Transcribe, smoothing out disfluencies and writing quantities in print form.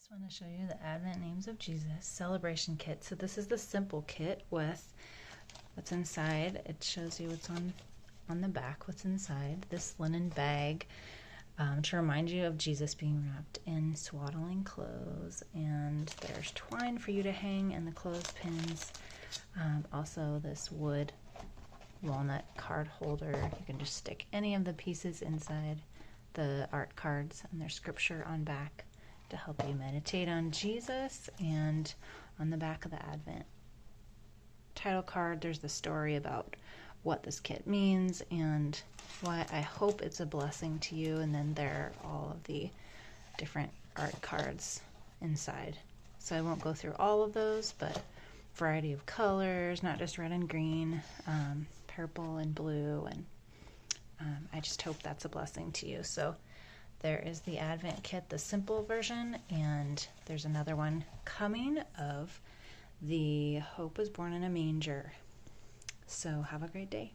Just want to show you the Advent Names of Jesus celebration kit. So this is the simple kit with what's inside. It shows you what's on the back, what's inside. This linen bag to remind you of Jesus being wrapped in swaddling clothes. And there's twine for you to hang and the clothespins. Also this wood walnut card holder. You can just stick any of the pieces inside the art cards, and there's scripture on back to help you meditate on Jesus. And on the back of the Advent title card, there's the story about what this kit means and why I hope it's a blessing to you. And then there are all of the different art cards inside. So I won't go through all of those, but variety of colors, not just red and green, purple and blue, and I just hope that's a blessing to you. So there is the Advent kit, the simple version, and there's another one coming of the Hope was Born in a Manger. So have a great day.